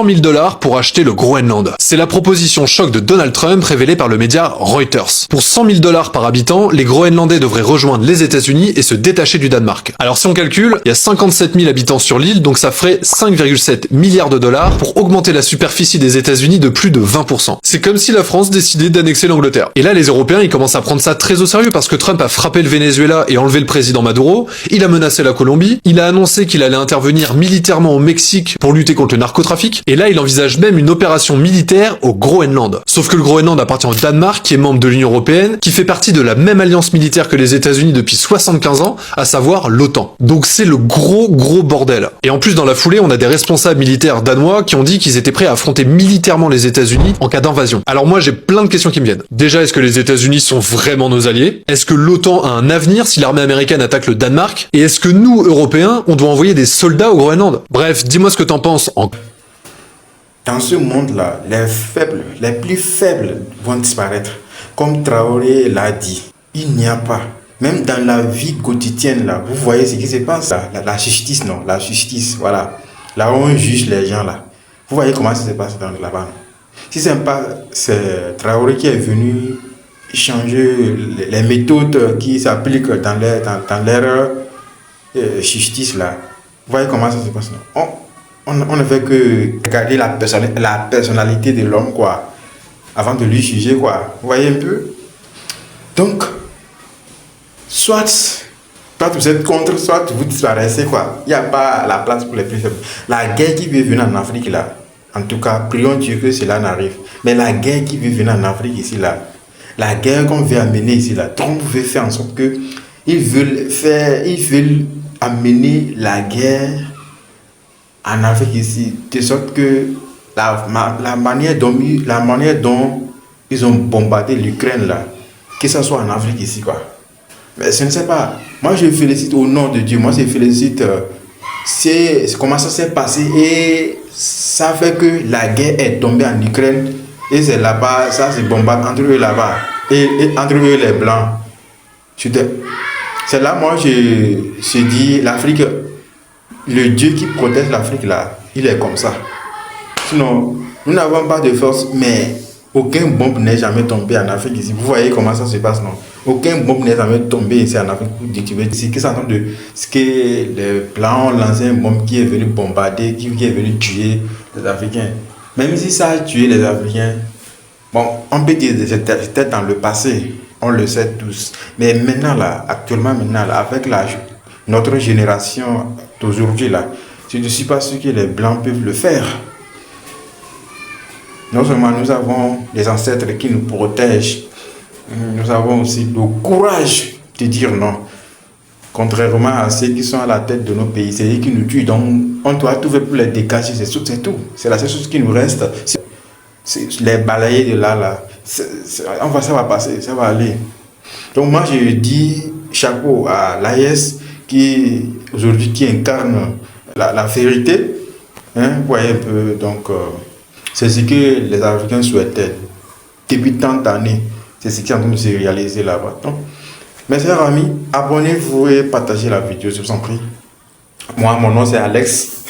100 000 $ pour acheter le Groenland. C'est la proposition choc de Donald Trump révélée par le média Reuters. Pour 100 000 $ par habitant, les Groenlandais devraient rejoindre les États-Unis et se détacher du Danemark. Alors si on calcule, il y a 57 000 habitants sur l'île, donc ça ferait 5,7 milliards de dollars pour augmenter la superficie des États-Unis de plus de 20%. C'est comme si la France décidait d'annexer l'Angleterre. Et là, les Européens, ils commencent à prendre ça très au sérieux parce que Trump a frappé le Venezuela et enlevé le président Maduro, il a menacé la Colombie, il a annoncé qu'il allait intervenir militairement au Mexique pour lutter contre le narcotrafic, et là, il envisage même une opération militaire au Groenland. Sauf que le Groenland appartient au Danemark, qui est membre de l'Union Européenne, qui fait partie de la même alliance militaire que les États-Unis depuis 75 ans, à savoir l'OTAN. Donc c'est le gros bordel. Et en plus, dans la foulée, on a des responsables militaires danois qui ont dit qu'ils étaient prêts à affronter militairement les États-Unis en cas d'invasion. Alors moi, j'ai plein de questions qui me viennent. Déjà, est-ce que les États-Unis sont vraiment nos alliés? Est-ce que l'OTAN a un avenir si l'armée américaine attaque le Danemark? Et est-ce que nous, Européens, on doit envoyer des soldats au Groenland? Bref, dis-moi ce que t'en penses en... Dans ce monde-là, les plus faibles vont disparaître. Comme Traoré l'a dit, il n'y a pas, même dans la vie quotidienne, là, vous voyez ce qui se passe, la justice, non, la justice, voilà, là où on juge les gens, là. Vous voyez comment ça se passe là-bas. Si c'est Traoré qui est venu changer les méthodes qui s'appliquent dans leur justice, là, vous voyez comment ça se passe, non? On ne fait que regarder la personnalité de l'homme, quoi, avant de lui juger, quoi. Vous voyez un peu? Donc, soit vous êtes contre, soit vous disparaissez, quoi. Il n'y a pas la place pour les plus faibles. La guerre qui veut venir en Afrique, là, en tout cas, prions Dieu que cela n'arrive. Mais la guerre qui veut venir en Afrique, ici, là, la guerre qu'on veut amener ici, là, Trump veut faire en sorte que ils veulent amener la guerre en Afrique ici, de sorte que la manière dont ils ont bombardé l'Ukraine là, que ce soit en Afrique ici, quoi. Mais je ne sais pas. Moi, je félicite au nom de Dieu. Moi, je félicite. C'est comment ça s'est passé et ça fait que la guerre est tombée en Ukraine et c'est là-bas, ça se bombarde entre eux là-bas et entre eux les blancs. C'est là, moi, je dis l'Afrique. Le Dieu qui protège l'Afrique là, il est comme ça. Sinon, nous n'avons pas de force, mais aucun bombe n'est jamais tombé en Afrique ici. Vous voyez comment ça se passe, non? Aucun bombe n'est jamais tombé ici en Afrique. C'est que ça entend de ce que les Blancs ont lancé une bombe qui est venu bombarder, qui est venu tuer les Africains. Même si ça a tué les Africains, bon, on peut dire que c'était dans le passé, on le sait tous. Mais maintenant là, actuellement maintenant là, avec notre génération d'aujourd'hui là, je ne suis pas sûr que les Blancs peuvent le faire. Non seulement nous avons des ancêtres qui nous protègent, nous avons aussi le courage de dire non. Contrairement à ceux qui sont à la tête de nos pays, c'est eux qui nous tuent. Donc on doit tout faire pour les dégager, c'est tout. C'est la seule chose qui nous reste. C'est les balayer de là. Ça va passer, ça va aller. Donc moi je dis chapeau à l'AES qui aujourd'hui qui incarne la vérité, hein, vous voyez un peu, donc c'est ce que les Africains souhaitaient depuis tant d'années, c'est ce qui est en train de se réaliser là-bas. Donc, mes chers amis, abonnez-vous et partagez la vidéo, je vous en prie. Moi, mon nom c'est Alex.